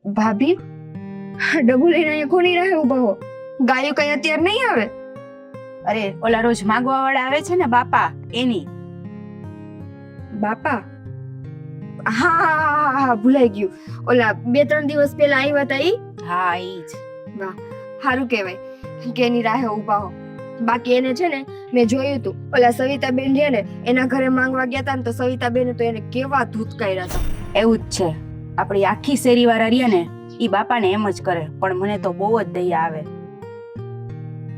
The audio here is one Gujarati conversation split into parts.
ભાભી, ડબુ લઈને અહીંયા કોની રાહે ઊભા હો? ગાયો કઈ અત્યારે નહીં આવે? અરે ઓલા રોજ માંગવા વાળા આવે છે ને બાપા, એની. બાપા? હા હા હા હા, ભૂલાઈ ગયું. ઓલા 2-3 દિવસ પહેલા આવ્યા હતા ઈ? હા ઈ જ. વાહ, સારું કહેવાય કે એની રાહે ઊભા હો. બાકી એને છે ને મેં જોયું હતું, ઓલા સવિતાબેન છે ને એના ઘરે માંગવા ગયા હતા ને, તો સવિતાબેને તો એને કેવા ધૂતકાર્યા હતા. એવું જ છે, આપણી આખી શેરી વાળા રહ્યા ને ઈ બાપાને એમ જ કરે, પણ મને તો બહુ જ દયા આવે.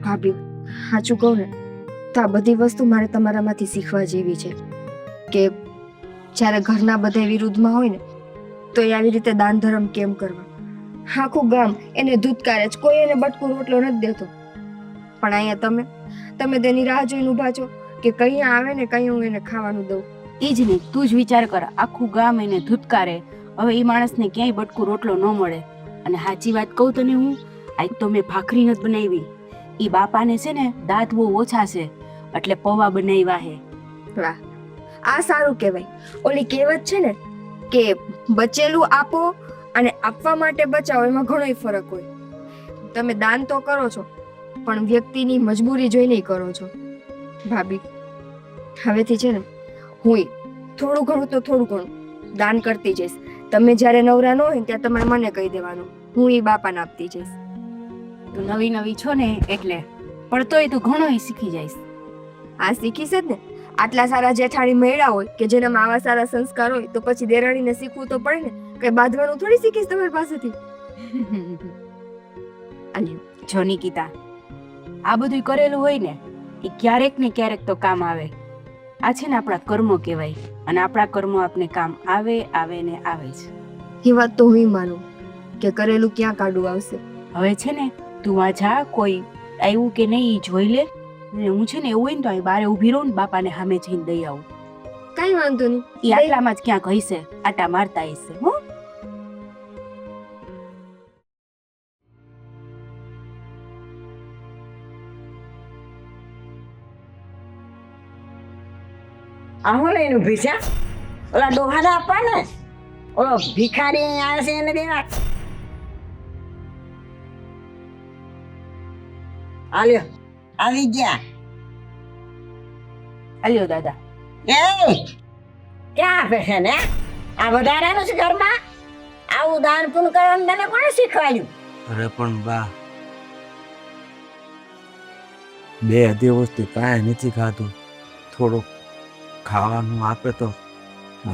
ભાભી, સાચું કહું ને તો આ બધી વસ્તુ મારે તમારામાંથી શીખવા જેવી છે કે જ્યારે ઘરના બધા વિરુદ્ધમાં હોય ને તો એ આવી રીતે દાન ધર્મ કેમ કરવા. આખું ગામ એને ધૂતકારે જ, કોઈ એને બટકું રોટલો નથી દેતો. પણ અહીંયા તમે તેની રાહ જોઈને ઊભા છો કે કઈ આવે ને કઈ હું એને ખાવાનું દઉં. ઈ જ નહીં, તું જ વિચાર કર, આખું ગામ એને ધૂતકારે, હવે ઈ માણસને ક્યાંય બટકું રોટલો ન મળે. અને સાચી વાત કહું તને, હું આજ તો મેં ભાખરી નથી બનાવી. ઈ બાપાને છે ને દાંત બહુ ઓછા છે, એટલે પૌવા બનાવ્યા હે. વાહ, આ સારું કહેવાય. ઓલી કહેવત છે ને કે બચેલું આપો અને આપવા માટે બચાવો, એમાં ઘણોય ફરક હોય. તમે દાન તો કરો છો પણ વ્યક્તિની મજબૂરી જોઈને કરો છો. ભાભી, હવેથી છે ને હું થોડું ઘણું દાન કરતી જઈશ. તમે જ્યારે નવરા ન હોય ત્યાં તમારે મને કહી દેવાનું, હું એ બાપાને આપતી જઈશ. તું નવી નવી છો ને એટલે, પણ તોય તું ઘણોય શીખી જઈશ. આ શીખીશ જ ને. આટલા સારા જેઠાણી મળ્યા હોય કે જેનામાં આવા સારા સંસ્કાર હોય તો પછી દેરાણીને શીખવું તો પડે ને. કઈ બાંધવાનું થોડી શીખીશ તમારી પાસેથી. અલ્યો જો નિકિતા, આ બધું કરેલું હોય ને એ ક્યારેક ને ક્યારેક તો કામ આવે. આ છે ને આપણા કર્મો કહેવાય, અને આપણા કર્મો આપને કામ આવે ને આવે જ. એ વાત તો હું માનું કે કરેલું ક્યાં કાઢું આવશે. હવે છે ને તું આ જા, કોઈ આવ્યું કે નહીં ઈ જોઈ લે. અને હું છે ને એવું હોય ને તો અહીં બારે ઊભી રહું ને બાપાને સામે જઈને દઈ આવું. કઈ વાંધો નહીં, એ આટલામાં જ ક્યાંક હશે, આટા મારતા હશે. હો, આહો લઈને ઊભી છે. ઓલા ડોહાને આપવા ને, ઓલો ભિખારી અહીંયા આવે છે એને દેવા. આલ્યો, આવી ગયા. અલ્યો દાદા. એ ક્યાં આપે છે ને? આ વધારાનું છે ઘરમાં? આવું દાન પૂન કરવાનું તને કોણે શીખવાડ્યું? અરે પણ બા, 2 દિવસથી કાંઈ નથી ખાધું. થોડુંક ખાવાનું આપે તો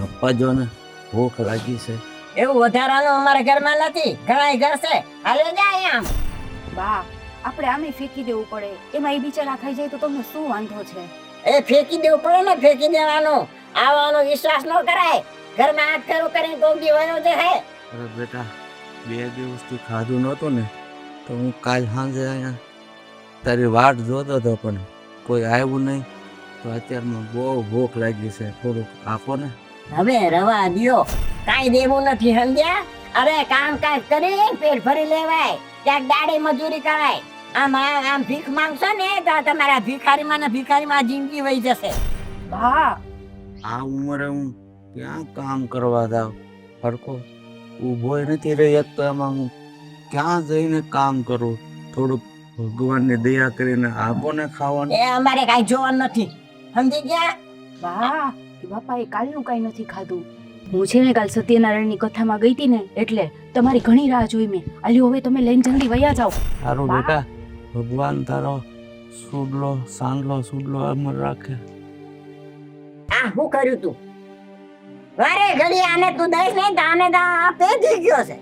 આપવા જો ને, ભૂખ લાગી છે. એવું વધારાનું અમારા ઘરમાં નથી, ઘણાય ઘર છે. હાલે જાય આમ. બા, આપણે આમે ફેંકી દેવું પડે, એમાં એ બિચારા ખાઈ જાય તો તમને શું વાંધો છે? એ ફેંકી દેવું પડે ને, ફેંકી દેવાનું. આવવાનો વિશ્વાસ ન કરાય. ઘરમાં હાથ ખરું કરીને કોક દી વયો જાય. અરે બેટા, 2 દિવસથી ખાધું નહોતું ને તો હું કાલ સાંજે અહીંયા તારી વાટ જોતો હતો, પણ કોઈ આવ્યું નહીં. તો અત્યારમાં બહુ ભૂખ લાગી છે, થોડુંક આપો ને. હવે રવા દ્યો, કાંઈ દેવું નથી, સમજ્યા? અરે કામકાજ કરી પેટ ભરી લેવાય, ક્યાંક દાડે મજૂરી કરાય. આમ ભીખ માંગશો ને તો તમારા ભિખારીમાં જિંદગી વહી જશે. બા, આ ઉંમરે હું ક્યાં કામ કરવા જાઉં? હરખો ઊભો નથી રહી શકતો, એમાં હું ક્યાં જઈને કામ કરું? થોડુંક ભગવાનની દયા કરીને આપો ને ખાવાનું. એ અમારે કાંઈ જોવાનું નથી, સમજી ગયા? બા, એ બાપાએ કાલનું કાંઈ નથી ખાધું. હું છે ને કાલ સત્યનારાયણની કથામાં ગઈ હતી ને એટલે તમારી ઘણી રાહ જોઈ મેં. અલ્યો હવે તમે લઈને જલ્દી વયા જાઓ. સારું બેટા, ભગવાન તારો સુડલો અમર રાખે. આ શું કર્યું તું? વારે ઘડી આને તું દઈશ નહીં તો આને તો આ પેજી ગયો છે.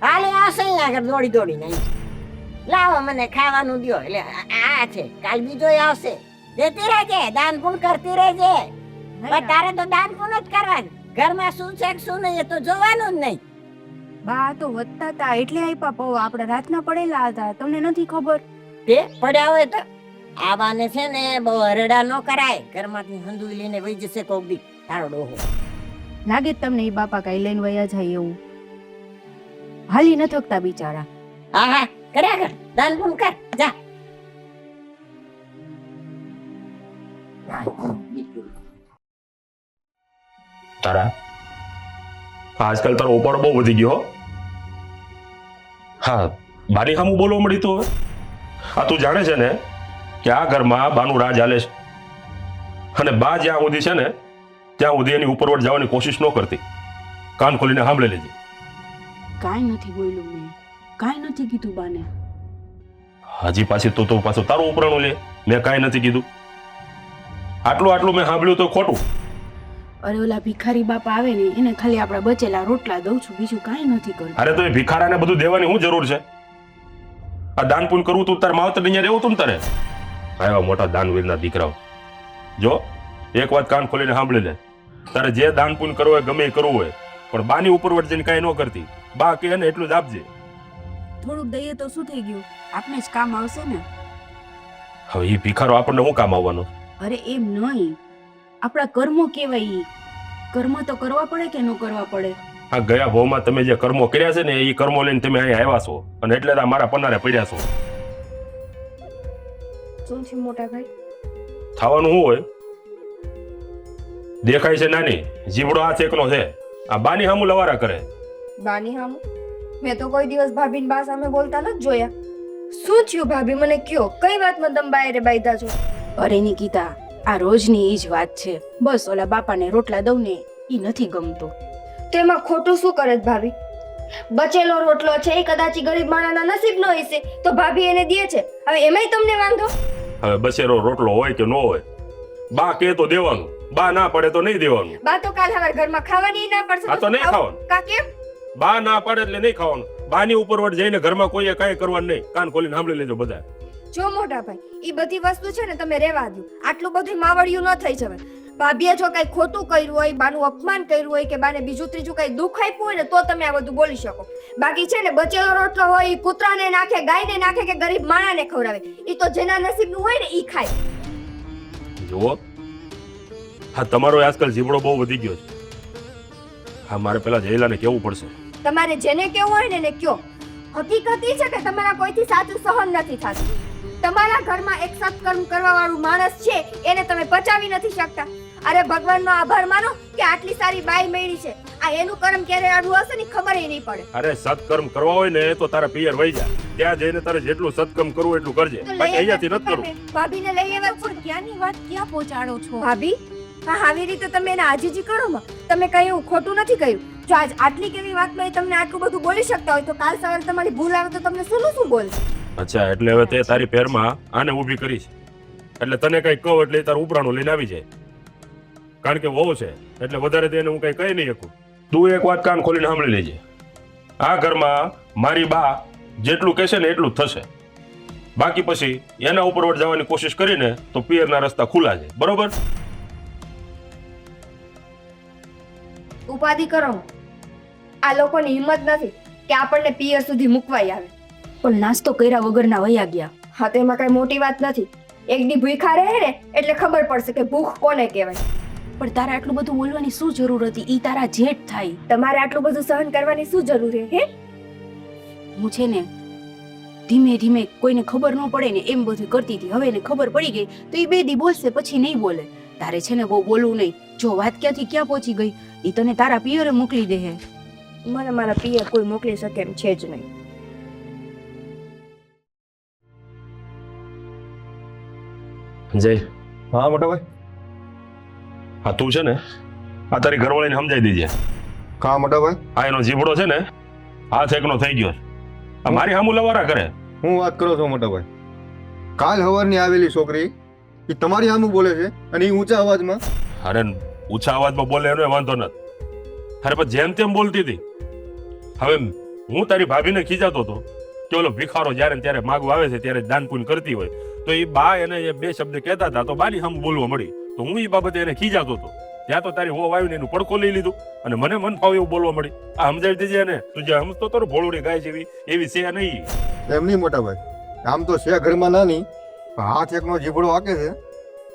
હાલે આવશે અહીંયા આગળ દોડી નહીં. લાવો મને ખાવાનું દ્યો. એટલે આ છે, કાલ બીજો આવશે. દેતી રહેજે, દાન પુણ કરતી રહેજે. પણ તારે તો દાન પુણ જ કરવાનું. ઘરમાં શું છે શું નહીં એ તો જોવાનું જ નહીં. બા તો વધતા હતા એટલે આપ્યા પૌવા, આપણે રાતના પડેલા હતા, તમને નથી ખબર? તે પડ્યા હોય તો આવાને છે ને બહુ હરડા ન કરાય. ઘરમાંથી હંધુઈ લઈને વહી જશે કોક દી તારો ડોહો. લાગે જ તમને એ બાપા કઈ લઈને વયા જાય એવું? હાલી ન થકતા બિચારા. હા કર્યા કર, દાન પુણ કર, જા. તારા આજકાલ તારો ઉપાડો બહુ વધી ગયો. હા, બાની સામું બોલવા મળી તો હવે આ તું જાણે છે ને કે આ ઘરમાં બાનું રાજ હાલે છે, અને બા જ્યાં સુધી છે ને ત્યાં સુધી એની ઉપરવટ જવાની કોશિશ ન કરતી. કાન ખોલીને સાંભળી લેજે. કાંઈ નથી બોલ્યું મેં, કાંઈ નથી કીધું બાને. હજી પાછી તું પાછું તારું ઉપરાણું લે. મેં કાંઈ નથી કીધું. આટલું મેં સાંભળ્યું તો ખોટું. અરે ઓલા ભિખારી બાપા આવે ને એને ખાલી આપણા બચેલા રોટલા દઉં છું, બીજું કાંઈ નથી કરતું. અરે તો એ ભિખારાને બધું દેવાની શું જરૂર છે? આ દાન પુન કરવું તું તાર માવતર અહીંયા રહેવું તું ને તારે. આવ્યા મોટા દાનવીરના દીકરાઓ. જો એક વાત કાન ખોલીને સાંભળી લે. તારે જે દાન પુન કરવું હોય ગમે એ કરવું હોય, પણ બાની ઉપરવટ જઈને કાંઈ ન કરતી. બા કે એને એટલું જ આપજે. થોડુંક દઈએ તો શું થઈ ગયું, આપણે જ કામ આવશે ને. હવે એ ભિખારો આપણને શું કામ આવવાનો? અરે એમ નહીં, આપણા કર્મો કેવાય ઈ. કર્મ તો કરવા પડે કે ન કરવા પડે? આ ગયા ભાવમાં તમે જે કર્મો કર્યા છે ને એ કર્મો લઈને તમે અહીંયા આવ્યા છો, અને એટલે આ મારા પન્નારે પડ્યા છો. શું છે મોટા ભાઈ? થવાનું શું હોય? દેખાય છે નાની, જીવડો આ એકનો છે. આ બાની સામું લવારા કરે. બાની હામું? મેં તો કોઈ દિવસ ભાભીને બા સામે બોલતા નથી જોયા. શું થયું ભાભી, મને કયો, કઈ વાતમાં તમે બાયરે બાયધા છો? અરે નિકિતા, આ રોજની ઈ જ વાત છે. બસ ઓલા બાપાને રોટલા દઉં ને ઈ નથી ગમતું. તો એમાં ખોટું શું કરે છે ભાભી? બચેલો રોટલો છે એ કદાચ ઈ ગરીબ માણસના નસીબ નો હશે તો ભાભી એને દે છે. હવે એમાંય તમને વાંધો? હવે બસેરો રોટલો હોય કે ન હોય, બા કે તો દેવાનું, બા ના પડે તો નહીં દેવાનું. બા તો કાલ હવાર ઘરમાં ખાવાની ના પડશે. આ તો નહીં ખાવાનું. કા કેમ? બા ના પડે એટલે નહીં ખાવાનું. બાની ઉપરવટ જઈને ઘરમાં કોઈએ કાંઈ કરવાનું નહીં. કાન ખોલીને સાંભળી લેજો બધા. જો મોટા ભાઈ, ઈ બધી વસ્તુ છે ને તમે રહેવા દો. આટલું બધું માવડિયું ન થઈ જવે. ભાભીએ જો કઈ ખોટું કર્યું હોય, બાનું અપમાન કર્યું હોય કે બાને બીજું ત્રીજું કઈ દુઃખ આપ્યું હોય ને તો તમે આ બધું બોલી શકો. બાકી છે ને બચેલો રોટલો હોય ઈ કૂતરાને નાખે, ગાયને નાખે કે ગરીબ માણાને ખવડાવે, ઈ તો જેના નસીબનું હોય ને ઈ ખાય. જુઓ, હા તમારો આજકાલ જીવડો બહુ વધી ગયો છે. હા, મારે પેલા જયલાને કહેવું પડશે. તમારે જેને કેવું હોય ને એને કયો. હકીકત ઈ છે કે તમારા કોઈથી સાચું સહન નથી થતું. તમારા ઘરમાં એક સત્કર્મ કરવા વાળું માણસ છે એને તમે પચાવી નથી શકતા. અરે ભગવાનનો આભાર માનો કે આટલી સારી બાઈ મળી છે. આ એનું કર્મ ક્યારે આડું હશે ને ખબર નહીં પડે. અરે સત્કર્મ કરવા હોય ને તો તારા પિયર વહી જા. ત્યાં જઈને તારે જેટલું સત્કર્મ કરવું એટલું કરજે. બાકી અહીંયાથી નથી કરવું. ભાભીને લઈ આવ્યા પણ ક્યાંની વાત ક્યાં પહોંચાડો છો? ભાભી, હા આવી રીતે તમે એને આજીજી કરો માં. તમે કઈ એવું ખોટું નથી કહ્યું. જો આજ આટલી કેવી વાતમાં તમને આટલું બધું બોલી શકતા હોય તો કાલ સવારે તમારી ભૂલ આવે તો તમને શું બોલે? અચ્છા, એટલે હવે તે તારી પેરમાં આને ઊભી કરી છે, એટલે તને કઈ કહું એટલે તારું ઉપરાણું લઈને આવી જાય. કારણ કે વહુ છે એટલે વધારે તેને હું કઈ કહી નહીં શકું. તું એક વાત કાન ખોલીને સાંભળી લેજે. આ ઘરમાં મારી બા જેટલું કહેશે ને એટલું જ થશે. બાકી પછી એના ઉપરવટ જવાની કોશિશ કરીને તો પિયરના રસ્તા ખુલ્લા છે. બરોબર? ઉપાધિ કરો. આ લોકોની હિંમત નથી કે આપણને પિયર સુધી મૂકવાય આવે. પણ નાસ્તો કર્યા વગરના વયા ગયા. હા, તો એમાં કઈ મોટી વાત નથી. એક દી ભૂખા રહે ને એટલે ખબર પડશે કે ભૂખ કોને કહેવાય. પણ તારે આટલું બધું બોલવાની શું જરૂર હતી? ઈ તારા જેઠ થાય. તમારે આટલું બધું સહન કરવાની શું જરૂર હે? હું છે ને ધીમે ધીમે કોઈને ખબર ન પડે ને એમ બધું કરતી હતી. હવે એને ખબર પડી ગઈ તો એ બે દી બોલશે પછી નહીં બોલે. તારે છે ને બહુ બોલવું નહીં. જો વાત ક્યાંથી ક્યાં પહોંચી ગઈ ઈ તને તારા પિયરે મોકલી દે હે. મને મારા પિયર કોઈ મોકલી શકે એમ છે જ નહીં. જય, હા મોટા ભાઈ. હા તું છે ને આ તારી ઘરવાળીને સમજાઈ દીજે. હા મોટા ભાઈ. આ એનો જીવડો છે ને હાથ એકનો થઈ ગયો. આ મારી સામું લવારા કરે. હું વાત કરો છો મોટા ભાઈ? કાલ સવારની આવેલી છોકરી એ તમારી સામું બોલે છે અને એ ઊંચા અવાજમાં. અરે ઊંચા અવાજમાં બોલે એનો વાંધો નથી. અરે પણ જેમ તેમ બોલતી હતી. હવે હું તારી ભાભીને ખીજાતો હતો કે ઓલો ભિખારો જ્યારે ને ત્યારે માગવા આવે છે ત્યારે દાન પુન કરતી હોય તો એ બા એને એ બે શબ્દ કહેતા હતા તો બાની સામું બોલવા મળી. તો હું એ બાબતે એને ખીજાતો હતો. ત્યાં તો તારી હોવ આવીને એનું પડખો લઈ લીધું અને મને મન ફાવે એવું બોલવા મળી. આ સમજાવી દીજે ને. તું જે સમજતો તારું ભોળુડી ગાય છે એવી છે નહીં. એમ નહીં મોટા ભાઈ, આમ તો છે ઘરમાં નાની, હાથ એકનો જીભડો હાકે છે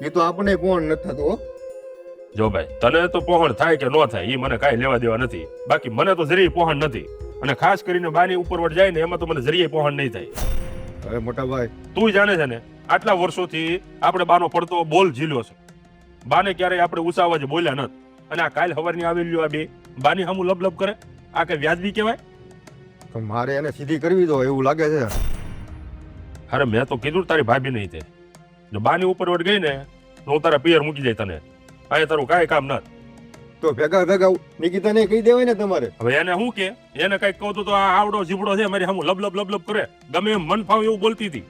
એ તો આપણે કોણ નથી થતો. જો ભાઈ, તને તો પહોંચ થાય કે ન થાય એ મને કાંઈ લેવા દેવા નથી. બાકી મને તો જરીય પહોંચ નથી. અને ખાસ કરીને બાની ઉપરવટ જાય ને એમાં તો મને જરીય પહોંચ નહીં થાય. અરે મોટા ભાઈ, તું જાણે છે ને આટલા વર્ષોથી આપણે બાનો પડતો બોલ ઝીલ્યો છે. બાને ક્યારેય આપણે ઊંચા અવાજે બોલ્યા નથી. અને આ કાલ સવારની આવેલી આ બે બાની સામું લબ કરે. આ કઈ વ્યાજબી કહેવાય? તો મારે એને સીધી કરવી દો એવું લાગે છે. અરે મેં તો કીધું તારી ભાભી નહીં તે જો બાની ઉપર વડ ગઈ ને તો હું તારા પિયર મૂકી જાય તને આ તારું કાંઈ કામ ન. તો ભેગા ભેગા નિકિતાને કહી દેવાય ને તમારે. હવે એને શું કે એને કઈક કહું તો આ આવડો જીબડો છે મારી સામું લબ લબ લબ લબ કરે ગમે એમ મન ફાવે એવું બોલતી હતી.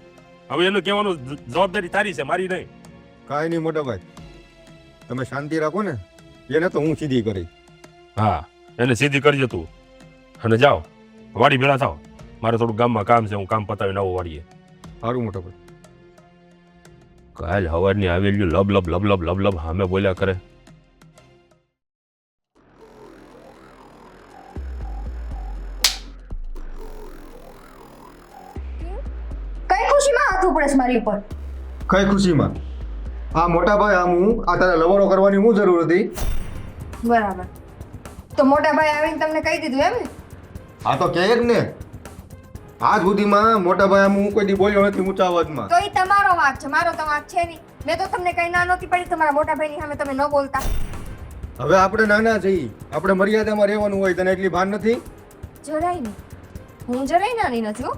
હવે એનું કહેવાનું જવાબદારી તારી છે મારી નહીં. કાંઈ નહીં મોટા ભાઈ, તમે શાંતિ રાખો ને. એને તો હું સીધી કરી. હા એને સીધી કરજે તું અને જાઓ વાડી ભેળા થાવ. મારે થોડું ગામમાં કામ છે, હું કામ પતાવીને આવું વાડીએ. સારું મોટા ભાઈ. કાલ હવારની આવેલી લબ લબ લબ લબ લબ લબ સામે બોલ્યા કરે. કઈ ખુશીમાં હાથ ઉપડે મારી ઉપર? કઈ ખુશીમાં? આ મોટા ભાઈ આમ હું આ તારે લવરો કરવાની શું જરૂર હતી? બરાબર, તો મોટા ભાઈ આવીને તમને કહી દીધું એમ ને? આ તો કહે જ ને. આજ સુધીમાં મોટા ભાઈ આમ હું કોઈ દી બોલ્યો નથી ઊંચા અવાજમાં. તો એ તમારો વાંક છે, મારો તો વાંક છે નહીં. મેં તો તમને કઈ ના નહોતી પડી તમારા મોટા ભાઈની સામે તમે ન બોલતા. હવે આપણે નાના છીએ, આપણે મર્યાદામાં રહેવાનું હોય. તને એટલી ભાન નથી? જરાય નહીં, હું જરાય નાની નથી હો.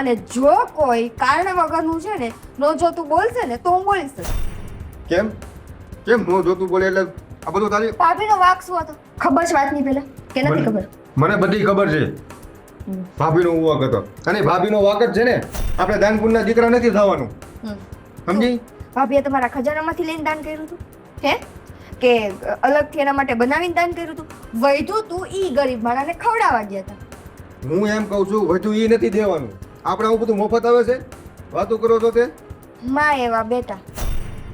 અને જો કોઈ કારણ વગરનું છે ને નો જોતું બોલશે ને તો હું બોલીશ. કેમ કેમ નો જોતું બોલે એટલે આ બધું તારી ભાભીનો વાંક શું હતો ખબર છે વાતની પહેલા કે નથી ખબર? મને બધી ખબર છે. ભાભીનો વાંક હતો અને ભાભીનો વાંક જ છે ને. આપણે દાનપુરના દીકરા નથી થવાનું, સમજી? ભાભીએ તમારા ખજાનામાંથી લઈને દાન કર્યું હતું હે કે અલગથી એના માટે બનાવીને દાન કર્યું હતું? વૈધું તું ઈ ગરીબ માણસને ખવડાવવા ગયા હતા. હું એમ કહું છું વધુ એ નથી દેવાનું. આપણે આવું બધું મફત આવે છે, વાતો કરો છો તે. માં એવા બેટા,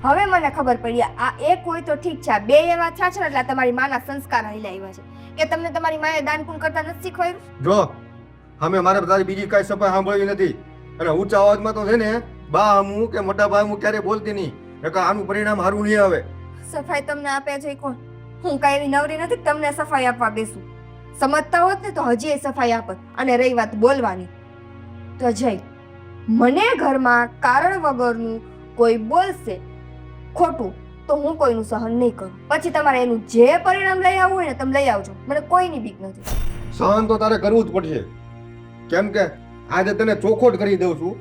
હવે મને ખબર પડી આ એક હોય તો ઠીક છે, આ બે એવા થયા છે ને એટલે તમારી માના સંસ્કાર હલી આવ્યા છે કે તમને તમારી માએ દાન પુણ્ય કરતા નથી શીખવાયું. જો અમે મારે તારી બીજી કાંઈ સફાઈ સાંભળવી નથી. અને ઊંચા અવાજમાં તો છે ને બા હું કે મોટા ભાઈ હું ક્યારે બોલતી નહીં, નકર આનું પરિણામ સારું નહીં આવે. સફાઈ તમને આપે છે કોણ? હું કઈ એવી નવરી નથી કે તમને સફાઈ આપવા બેસું. સમજતા હોત ને તો હજી એ સફાઈ આપત. અને રહી વાત બોલવાની, તો જઈ મને ઘરમાં કારણ વગરનું કોઈ બોલશે ખોટું તો હું કોઈનું સહન નહીં કરું. પછી તમારે એનું જે પરિણામ લઈ આવવું હોય ને તમે લઈ આવજો, મને કોઈની બીક નથી. સહન તો તારે કરવું જ પડશે. કેમ કે આજે તને ચોખોટ કરી દઉં છું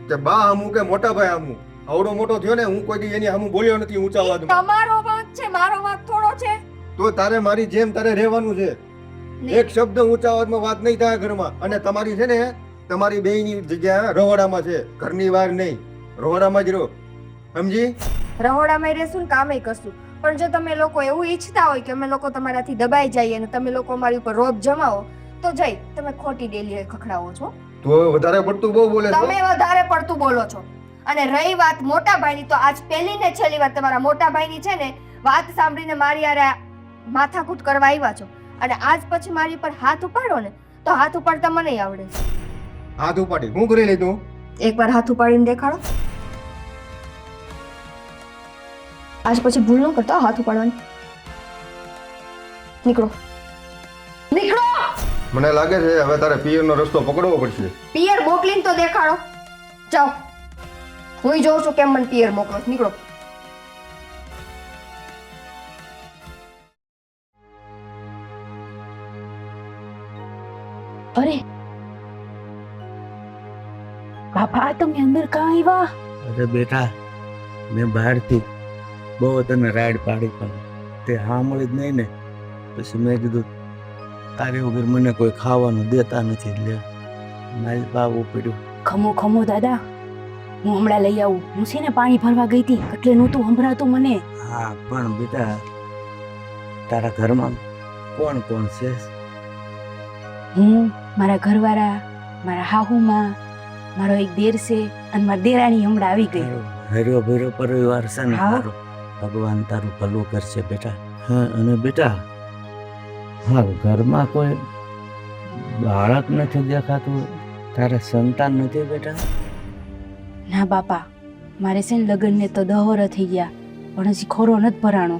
કે બા હમું કે મોટા ભાઈ હમું આવડો મોટો થયો ને હું કોઈ દી એની હમું બોલ્યો નથી ઊંચા અવાજમાં. તમારો વાંક છે, મારો વાંક થોડો છે. તો તારે મારી જેમ તારે રહેવાનું છે. એક શબ્દ ઊંચા અવાજમાં વાત નહીં થાય ઘરમાં. અને તમારી છે ને તમારી બેયની જગ્યા રહોડામાં છે, ઘરની બહાર નહીં. રહોડામાં જ રહો, સમજી? રહોડામાં રહેશું ને કામે કરશું. પણ જો તમે લોકો એવું ઈચ્છતા હોય કે અમે લોકો તમારાથી દબાઈ જઈએ અને તમે લોકો અમારી ઉપર રોપ જમાવો તો જઈ તમે ખોટી ડેલી ખખડાવો છો. તો વધારે પડતું બહુ બોલે છે. તમે વધારે પડતું બોલો છો. અને રહી વાત મોટા ભાઈની, તો આજ પહેલી ને છેલ્લી વાત તમારા મોટા ભાઈની છે ને વાત સાંભળીને મારી યારે માથાકૂટ કરવા આવ્યા છો. અને આજ પછી મારી પર હાથ ઉપાડો ને તો હાથ ઉપાડતા મને આવડે છે. હાથ ઉપાડી હું કરી લીધું? એકવાર હાથ ઉપાડીને દેખાડો. આજ પછી ભૂલ ન કરતા હાથ ઉપાડવાની. નીકળો નીકળો. મને લાગે છે હવે તારે પિયરનો રસ્તો પકડવો પડશે. પિયર મોકલીને તો દેખાડો. જાઓ, હું જોઉં છું કેમ મને પિયર મોકલો. નીકળો. અરે બાપા, તમે અંદર કાં આવ્યા? અરે બેટા, મેં બહારથી બહુ તને રાઈડ પાડી પણ તે સાંભળી જ નહીં ને. પછી મેં કીધું તારી વગર મને કોઈ ખાવાનું દેતા નથી એટલે મારી બાવું પડ્યું. ખમો ખમો દાદા, હું હમણાં લઈ આવું. હું છે ને પાણી ભરવા ગઈ હતી એટલે નહોતું સંભળાતું મને. હા પણ બેટા, તારા ઘરમાં કોણ કોણ છે? હું, મારા ઘરવાળા, મારા હાહુમાં, મારો એક દેર છે અને મારી દેરાણી હમણાં આવી ગઈ. હર્યો ભર્યો પરિવાર છે ને હા. તારો. ભગવાન તારું ભલું કરશે બેટા. હા અને બેટા, હા ઘરમાં કોઈ બાળક નથી દેખાતું, તારા સંતાન નથી બેટા? ના બાપા, મારે છે ને લગ્નને તો 10 વર્ષ થઈ ગયા પણ હજી ખોરો નથી ભરાણો.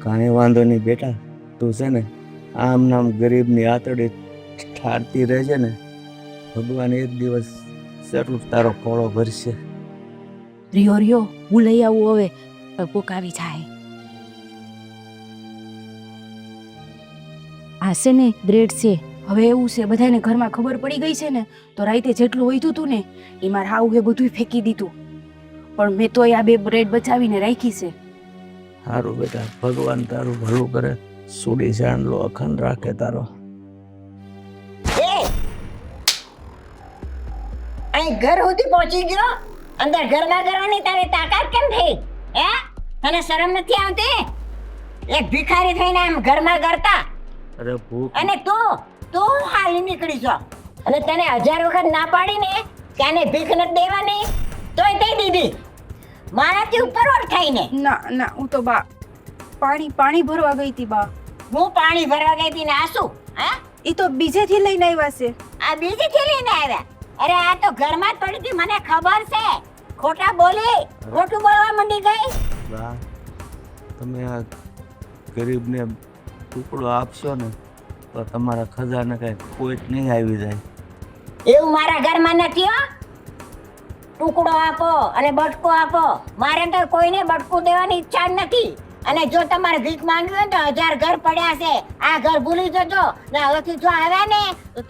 કાંઈ વાંધો નહીં બેટા, તું છે ને આમ નામ ગરીબની આતડી ઠારતી રહેજે ને, ભગવાન એક દિવસ જરૂર તારો ખોળો ભરશે. રિયો રિયો, હું લઈ આવું હવે, કોક આવી જાય. આ છે ને બ્રેડ છે, હવે એવું છે બધાને ઘરમાં ખબર પડી ગઈ છે ને તો રાતે જેટલું વધ્યું હતું ને એ મારે હાવ એ બધું ફેંકી દીધું, પણ મેં તોય આ 2 બ્રેડ બચાવીને રાખી છે. સારું બેટા, ભગવાન તારું ભલું કરે, સુડી ચાંદલો અખંડ રાખે તારો. એ અહીં ઘર સુધી પહોંચી ગયો, અંદર ઘરમાં કરવાની તારી તાકાત કેમ થઈ? હે, તને શરમ નથી આવતી? એક ભિખારી થઈને આમ ઘરમાં કરતા, અરે ભૂખ અને તું હાલી નીકળી છો, અને તને 1000 વખત ના પાડીને કે આને ભીખ નથી દેવાની, તોય દઈ દીધી. મારાથી ઉપર થાય ને. ના ના, હું તો બા પાણી ભરવા ગઈ હતી બા. હું પાણી ભરવા ગઈ હતી ને આ શું? હા, એ તો બીજેથી લઈને આવ્યા છે. આ બીજીથી લઈને આવ્યા? અરે આ તો ઘરમાં જ પડી હતી, મને ખબર છે. ખોટા બોલી, ખોટું બોલવા માંડી ગઈ. બા, તમે આ ગરીબને ટુકડો આપશો ને તો તમારા ખજાને કઈ કોઈ નહીં આવી જાય. એવું મારા ઘરમાં નથી હો. ટુકડો આપો અને બટકો આપો, મારે તો કોઈને બટકું દેવાની ઈચ્છા જ નથી. અને જો તમારે ભીખ માંગવી હોય તો 1000 ઘર પડ્યા છે, આ ઘર ભૂલી જજો ને. હવેથી જો આવ્યા ને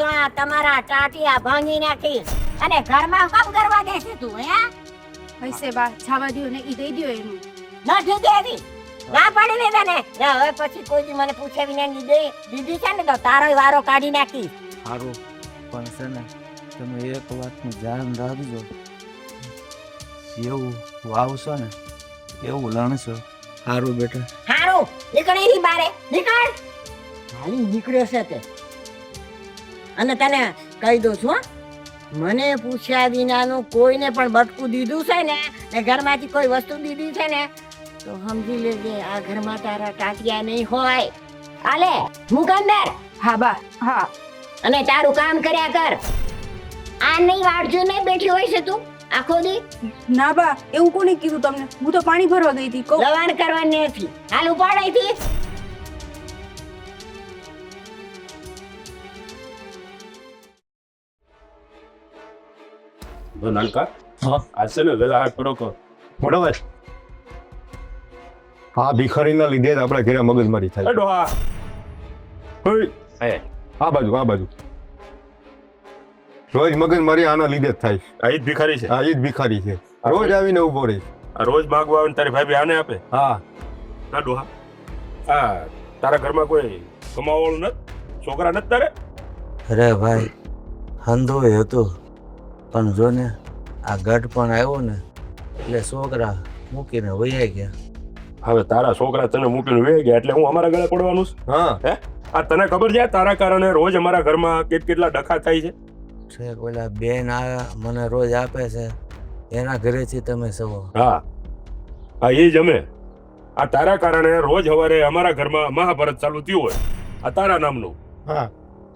તો આ તમારા ટાટિયા ભાંગી નાખીશ. અને ઘરમાં કામ કરવા દેશે તું? હે, હૈસે બા, છાવા દ્યો ને ઈ દઈ દ્યો એનું. નથી દેવી, ના પાડી દીધા ને. હવે પછી કોઈ દી મને પૂછે વિના દીધી છે ને તો તારો વારો કાઢી નાખીશ. સારું, પણ છે ને તમે એક વાતનું ધ્યાન રાખજો, જેવું વાવશો ને એવું લણશો. સારું બેટા. હારું, નીકળી ની બારે, નીકળ. હાલી નીકળ્યો છે તે. અને તને કહી દઉં છું, મને પૂછ્યા વિનાનું કોઈને પણ બટકું દીધું છે ને, ને ઘરમાંથી કોઈ વસ્તુ દીધી છે ને, તો સમજી લેજે આ ઘરમાં તારા ટાટિયા નહીં હોય. આલે મુકંદર. હા બા, હા. અને તારું કામ કર્યા કર. આ નહીં વાળજો નહીં બેઠી હોય છે તું આખો દી. ના બા, એવું કોને કીધું તમને? હું તો પાણી ભરવા ગઈ હતી. કહું લવાણ કરવાની નથી. હાલ ઉપાડ અહીંથી. નાનકા, હા આજ છે ને વેલા હાથ પડો કર. મોટા ભાઈ, આ ભિખારીના લીધે જ આપણા ઘરે મગજમારી થાય. એ ડોહા, ઓય, એ આ બાજુ રોજ મગજમારી આના લીધે જ થાય. આ ઈ જ ભિખારી છે. આ ઈ જ ભિખારી છે, રોજ આવીને ઉભો રહે. આ રોજ માગવા આવે ને તારી ભાભી આને આપે. હા, ના ડોહા, આ તારા ઘરમાં કોઈ કમાવાવાળું નથી? છોકરા નથી તારે? અરે ભાઈ, હંધોય હતો, પણ જો ને આ ગઢ પણ આવ્યો ને એટલે છોકરા મૂકીને વયા ગયા. હવે તારા છોકરા તને મૂકીને વહી ગયા એટલે હું અમારા ગળે પડવાનું છું? હા. હે, આ તને ખબર છે તારા કારણે રોજ અમારા ઘરમાં કેટલા ડખા થાય છે? છે પેલા બેન આવ્યા મને રોજ આપે છે, એના ઘરેથી તમે સવો. હા હા, એ જ અમે. આ તારા કારણે રોજ સવારે અમારા ઘરમાં મહાભારત ચાલુ થયું હોય, આ તારા નામનું. હા,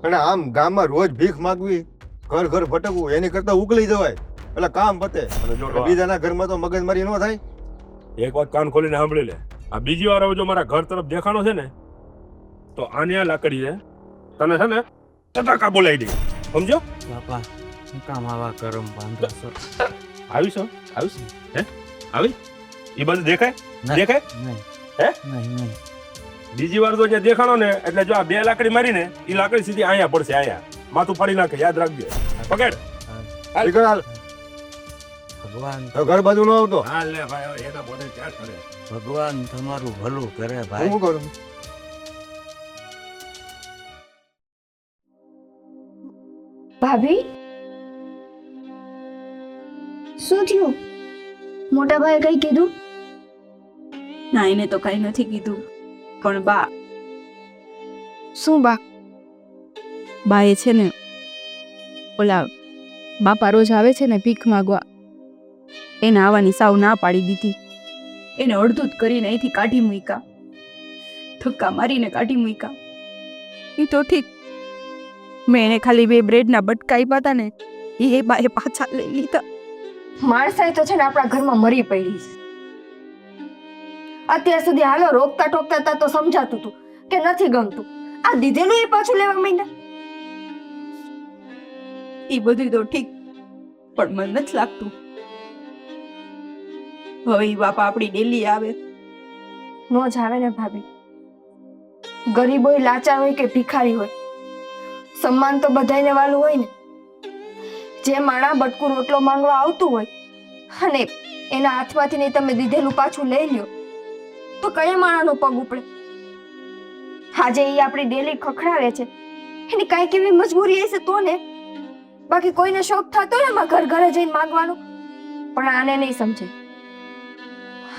અને આમ ગામમાં રોજ ભીખ માંગવી, ઘર ઘર ભટકવું, એની કરતા ઉકલી જવાય એટલે કામ પતે. અને જો ડોહા, બીજાના ઘરમાં તો મગજમારી ન થાય. એક વાત કાન ખોલીને સાંભળી લે. આ બીજી વાર હવે જો મારા ઘર તરફ દેખાણો છે ને તો આની આ લાકડી છે તને છે ને ટટાકા બોલાવી દે, સમજો? બાપા, હું કામ આવા કરમ બાંધો છો? આવીશ હે, આવી એ બધું દેખાય ના. દેખાય. નહીં. હે? નહીં. બીજી વાર તો જે દેખાણો ને એટલે જો આ 2 લાકડી મારીને એ લાકડી સીધી અહીંયા પડશે, અહીંયા માથું ફાડી નાખે, યાદ રાખજે. પકડ. નીકળ હાલ. ભગવાન તો ઘર બાજુ ન આવતો. હા લે ભાઈ, હવે એના બોલે ક્યાં કરે. ભગવાન તમારું ભલું કરે હું ભાઈ. શું કરું? ભાભી, શું થયું? મોટા ભાઈ કઈ કીધું? ના, એને તો કઈ નથી કીધું, પણ બા શું બા? બાએ છે ને ઓલા બાપા રોજ આવે છે ને ભીખ માગવા, એને આવવાની સાવ ના પાડી દીધી. એને અડધું જ કરીને અહીંથી કાઢી મૂક્યા, ધક્કા મારીને કાઢી મૂક્યા. એ તો ઠીક, મેં એને ખાલી 2 બ્રેડના બટકા આપ્યા હતા ને એ બાએ પાછા લઈ લીધા. માણસાઈ તો છે ને આપણા ઘરમાં મરી પડી છે. અત્યાર સુધી હાલો રોકતા ટોકતા હતા તો સમજાતું હતું કે નથી ગમતું, આ દીધેલું એ પાછું લેવા માંડ્યા. એ બધું તો ઠીક, પણ મને નથી લાગતું હવે ઈ બાપા આપણી ડેલી આવે. નો જ આવે ને ભાભી. ગરીબ હોય, લાચાર હોય કે ભિખારી હોય, સન્માન તો બધાયને વાલું હોય ને. જે માણા બટકું રોટલો માંગવા આવતું હોય અને એના હાથમાંથી નહીં તમે દીધેલું પાછું લઈ લ્યો તો કયા માણાનો પગ ઉપડે? આજે એ આપણી ડેલી ખખડાવે છે, એની કાંઈક એવી મજબૂરી હશે તો ને. બાકી કોઈને શોખ થતો હોય એમાં ઘર ઘરે જઈને માંગવાનો, પણ આને નહીં સમજે.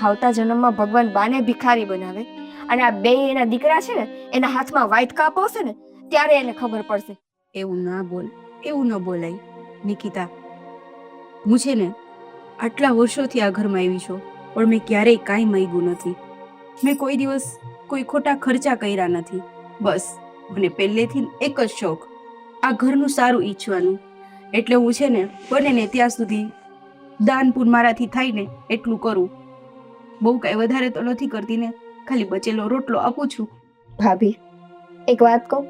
આવતા જન્મમાં ભગવાન બાને ભિખારી બનાવે અને આ બે એના દીકરા છે ને એના હાથમાં વાઈટ કાપ આવશે ને ત્યારે એને ખબર પડશે. એવું ના બોલ, એવું ન બોલાય નિકિતા. હું છે ને આટલા વર્ષોથી આ ઘરમાં આવી છું, પણ મેં ક્યારેય કાંઈ માંગ્યું નથી. મેં કોઈ દિવસ કોઈ ખોટા ખર્ચા કર્યા નથી. બસ મને પહેલેથી એક જ શોખ, આ ઘરનું સારું ઈચ્છવાનું. એટલે હું છે ને બને ને ત્યાં સુધી દાન પુન મારાથી થાય ને એટલું કરું. બહુ કાંઈ વધારે તો નથી કરતી ને, ખાલી બચેલો રોટલો આપું છું. ભાભી, એક વાત કહું,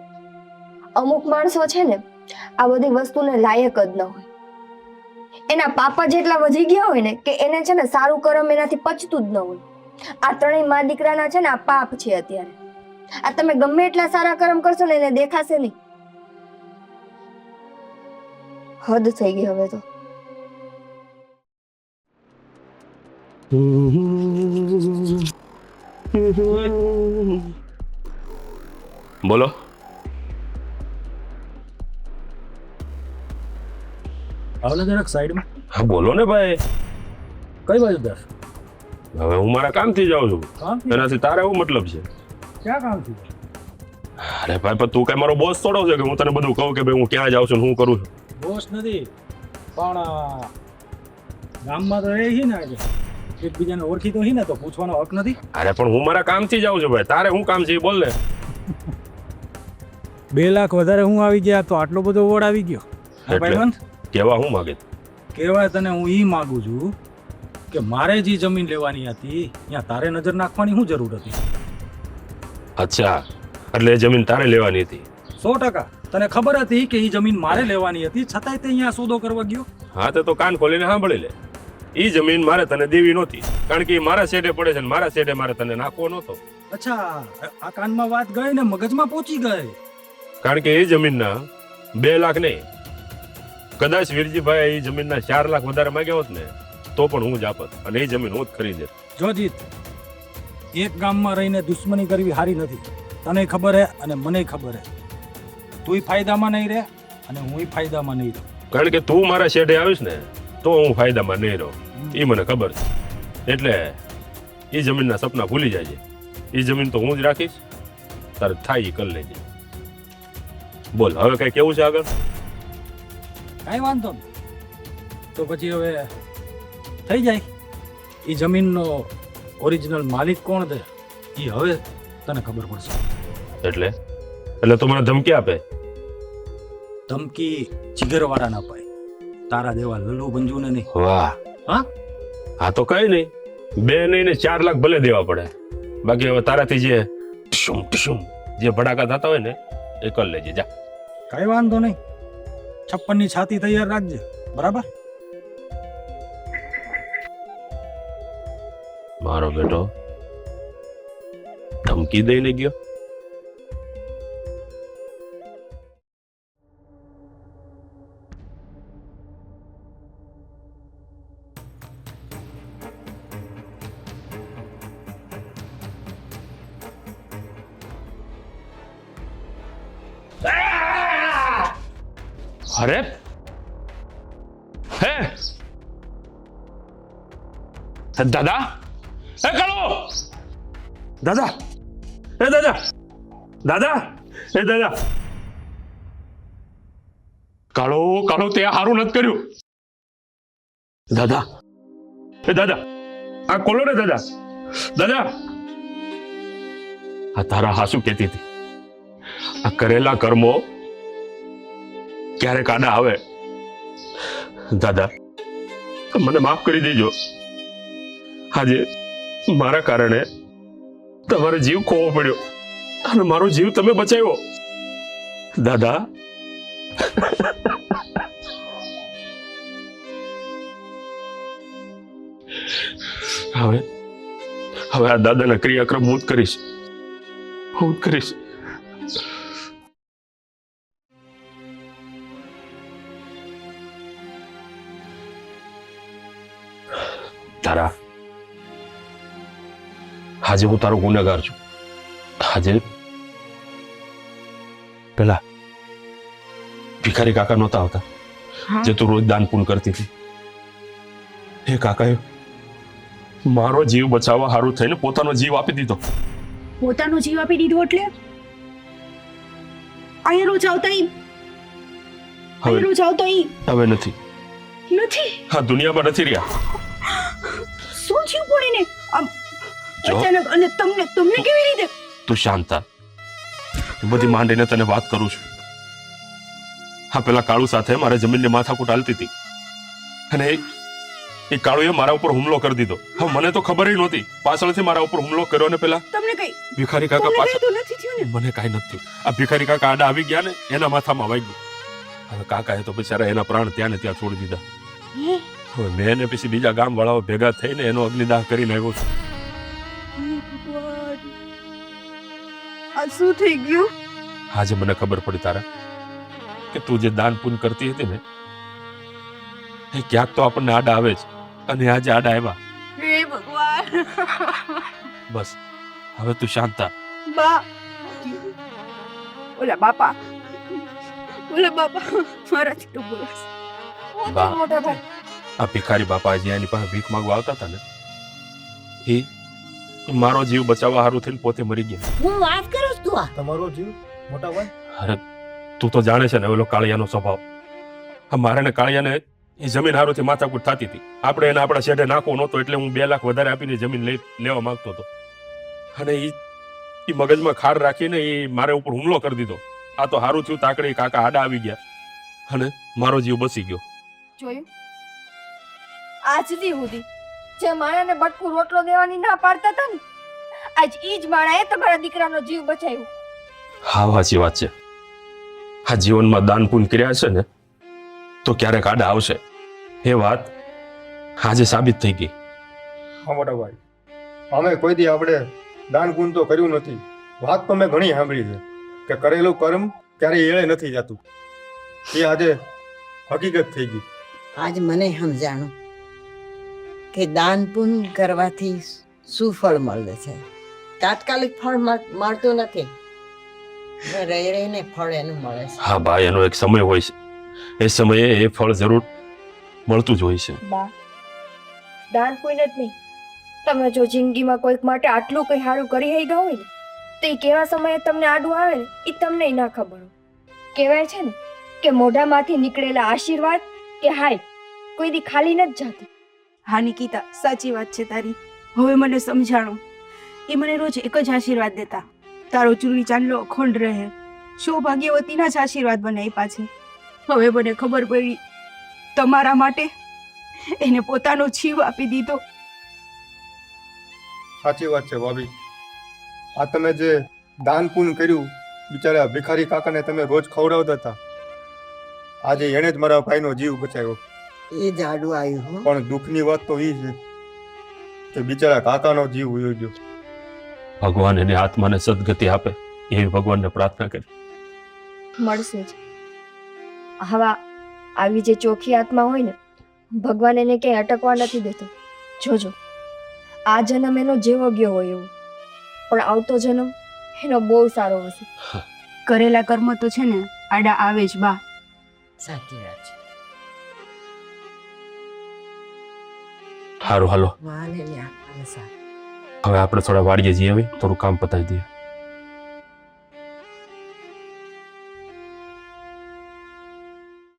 અમુક માણસો છે ને આ બધી વસ્તુને લાયક જ ન હોય. એના પાપા જેટલા વધી ગયા હોય ને કે એને છે ને સારું કરમ એનાથી પચતું જ ન હોય. આ ત્રણેય મા દીકરાના છે ને આ પાપ છે અત્યારે. આ તમે ગમે એટલા સારા કર્મ કરશો ને એને દેખાશે નહીં. હદ થઈ ગઈ હવે તો. બોલો. આવલે જરાક સાઈડમાં. હા બોલો ને ભાઈ. કઈ બાજુ દર? હવે હું મારા કામથી જાઉં છું, કામથી? એનાથી તારે એવું મતલબ છે? ક્યાં કામથી? અરે ભાઈ પણ તું કઈ મારો બોસ થોડો છે કે હું તને બધું કહું કે ભાઈ હું ક્યાં જાઉં છું, હું કરું છું? બોસ નથી, પણ ગામમાં તો રહે છે ને આજે એકબીજાને ઓળખી તો હી ને, તો પૂછવાનો હક નથી. અરે પણ હું મારા કામથી જાઉં છું ભાઈ, તારે શું કામ છે એ બોલ ને. 2 લાખ વધારે હું આવી ગયા તો આટલો બધો ઓળ આવી ગયો. હા એટલે? ભાઈબંધ, કેવા હું માગે? કહેવાય તને હું ઈ માગું છું કે મારે જે જમીન લેવાની હતી ત્યાં તારે નજર નાખવાની શું જરૂર હતી? અચ્છા, એટલે એ જમીન તારે લેવાની હતી? 100%. તને ખબર હતી કે ઈ જમીન મારે લેવાની હતી, છતાંય તે અહીંયા સોદો કરવા ગયો. હા તો કાન ખોલીને સાંભળી લે. ઈ જમીન મારે તને દેવી નહોતી, કારણ કે ઈ મારા શેઠે પડે છે ને મારા શેઠે મારે તને નાખવો નહોતો. અચ્છા, આ કાનમાં વાત ગઈ ને મગજમાં પહોંચી ગઈ. કારણ કે એ જમીનના 2 લાખ નહીં, કદાચ વીરજીભાઈ એ જમીનના 4 લાખ વધારે માંગ્યા હોત ને તો પણ હું જ આપત અને એ જમીન હું જ ખરીદે. જો જીત, એક ગામમાં રહીને દુશ્મની કરવી સારી નથી. તને ખબર હે અને મને ખબર હે. તુંય ફાયદામાં નહીં રહે અને હુંય ફાયદામાં નહીં રહું. કારણ કે તું મારા શેઠે આવીશ ને તો હું ફાયદામાં નહીં રહું, એ મને ખબર છે. એટલે એ જમીનના સપના ભૂલી જાય છે. એ જમીન તો હું જ રાખીશ, તારે થાય એ કરી લેજે. બોલ હવે કઈ કેવું છે આગળ? કાંઈ વાંધો નહીં. તો પછી હવે થઈ જાય. એ જમીનનો ઓરિજિનલ માલિક કોણ છે એ હવે તને ખબર પડશે. એટલે તો મને ધમકી આપે? ધમકી જીગરવાળા ના પાય, તારા જેવા લલ્લુ બંજુને નહીં. વાહ. હા હા તો કઈ નહીં, 2 નહીં ને 4 લાખ ભલે દેવા પડે. બાકી હવે તારાથી જે ટુશુમ ટુશુમ જે ભડાકા થતા હોય ને એ કરી લેજે. જા. કાંઈ વાંધો નહીં. 56 ની છાતી તૈયાર રાખજે, બરાબર? મારો બેટો ધમકી દઈને ગયો. અરે હે દાદા, એ કાળો દાદા, એ દાદા, દાદા, એ દાદા. કાળો તે હારું નથી કર્યું દાદા. એ દાદા આ ખોલો ને દાદા. દાદા આ તારા હાસુ કહેતી હતી, આ કરેલા કર્મો ક્યારે કાડા આવે. દાદા મને માફ કરી દેજો. આજે મારા કારણે તમારો જીવ ખોવો પડ્યો અને મારો જીવ તમે બચાવ્યો દાદા. હવે આ દાદાના ક્રિયાક્રમ હું જ કરીશ. તારા આજે હું તારો ગુનેગાર છું. આજે પેલા ભિખારી કાકા નહોતા આવતા હા. જે તું રોજ દાન પૂન કરતી હતી, એ કાકાએ મારો જીવ બચાવવા હારું થઈને પોતાનો જીવ આપી દીધો. પોતાનો જીવ આપી દીધો એટલે અહીંયા રોજ આવતા ઈ હવે રોજ આવતા ઈ હવે નથી, નથી. આ દુનિયામાં નથી રહ્યા. શું થયું પડીને આમ જો. અચાનક? અને તમને તમને કેવી રીતે? તું શાંત થા. બધી માંડીને તને વાત કરું છું. હા, પેલા કાળુ સાથે મારે જમીનની માથાકૂટ હાલતી હતી અને એ કાળુએ મારા ઉપર હુમલો કરી દીધો. હવે મને તો ખબર નહોતી, પાછળથી મારા ઉપર હુમલો કર્યો ને પેલા તમને કઈ ભિખારી કાકા તમને પાછળ કઈ તો નથી થયું ને? મને કાંઈ નથી થયું. આ ભિખારી કાકા આડા આવી ગયા ને એના માથામાં વાગ્યું. હવે કાકાએ તો બિચારા એના પ્રાણ ત્યાં ને ત્યાં છોડી દીધા. હે? હવે મેં ને પછી બીજા ગામ વાળાઓ ભેગા થઈને એનો અગ્નિદાહ કરીને આવ્યો છું. હે ભગવાન, આ શું થઈ ગયું? આજે મને ખબર પડી તારા કે તું જે દાન પૂન કરતી હતી ને એ ક્યાંક તો આપણને આડા આવે જ, અને આજે આડા આવ્યા. હે ભગવાન. બસ હવે તું શાંત થા. બા, ઓલા બાપા મારાથી તો બોલો. બા. મોટા ભાઈ, આ ભિખારી બાપા જે એની પાસે ભીખ માંગવા આવતા હતા ને એ મારો જીવ બચાવવા હારું થઈને પોતે મરી ગયા. હું વાત કરું છું તું આ તમારો જીવ મોટા ભાઈ અરે તું તો જાણે છે ને ઓલો કાળિયાનો સ્વભાવ. આ મારે ને કાળિયાને એ જમીન હારુંથી માથાકૂટ થતી હતી. આપણે એને આપણા શેઢે નાખવો નહોતો એટલે હું 2 લાખ વધારે આપીને જમીન લેવા માંગતો હતો, અને એ મગજમાં ખાર રાખીને એ મારા ઉપર હુમલો કરી દીધો. આ તો હારું થયું તાકડી કાકા આડા આવી ગયા અને મારો જીવ બચી ગયો. જોયું? આજથી સુધી જે માણાને બટકું રોટલો દેવાની ના પાડતા હતા ને, આજ ઈ જ માણાએ તમારા દીકરાનો જીવ બચાવ્યો. હા, સાચી વાત છે. આ જીવનમાં દાન પુન કર્યા છે ને તો ક્યારેક આડા આવશે, એ વાત આજે સાબિત થઈ ગઈ. હા મોટા ભાઈ, અમે કોઈ દી આપણે દાન પુણ તો કર્યું નથી. વાત તો મેં ઘણી સાંભળી છે કે કરેલું કર્મ ક્યારેય એળે નથી જતું. એ આજે હકીકત થઈ ગઈ. આજ મને સમજાણું કે દાન પુણ્ય કરવાથી શું ફળ મળે છે. તાત્કાલિક ફળ મળતું નથી, રહી રહીને ફળ એનું મળે છે. હા ભાઈ, એનો એક સમય હોય છે, એ સમયે એ ફળ જરૂર મળતું જ હોય છે. બા, દાન પુણ્ય જ નહીં, તમે જો જિંદગીમાં કોઈક માટે આટલું કંઈ સારું કરી હઈ ગયા હોય ને તો એ કેવા સમયે તમને આડું આવે ને એ તમને ના ખબર હોય. કહેવાય છે ને કે મોઢામાંથી નીકળેલા આશીર્વાદ કે હાય કોઈ દી ખાલી નથી જાતી. હા નિકિતા, સાચી વાત છે તારી. હવે મને સમજાણું. એ મને રોજ એક જ આશીર્વાદ દેતા, તારો ચૂડી ચાંદલો અખંડ રહે. સૌભાગ્યવતીના જ આશીર્વાદ મને આપ્યા છે. હવે મને ખબર પડી તમારા માટે એને પોતાનો જીવ આપી દીધો. સાચી વાત છે ભાભી. આ તમે જે દાન પુણ્ય કર્યું, બિચારા ભિખારી કાકાને તમે રોજ ખવડાવતા હતા, આજે એણે જ મારા ભાઈનો જીવ બચાવ્યો. એ જ આડું આવ્યું હો. પણ દુઃખની વાત તો એ છે કે બિચારા કાકાનો જીવ વયો ગયો. ભગવાન એને આત્માને સદગતિ આપે એવી ભગવાનને પ્રાર્થના કરી. મળશે જ. હવા આવી જે ચોખ્ખી આત્મા હોય ને, ભગવાન એને ક્યાંય અટકવા નથી દેતો. જોજો, આ જન્મ એનો જેવો ગયો હોય એવું, પણ આવતો જન્મ એનો બહુ સારો હશે. કરેલા કર્મ તો છે ને આડા આવે જ બા. સાચી વાત છે. સારું, હાલો વાલે લ્યા, હાલે સાહેબ. હવે આપણે થોડા વાડીએ જઈએ, હવે થોડું કામ પતાવી દઈએ.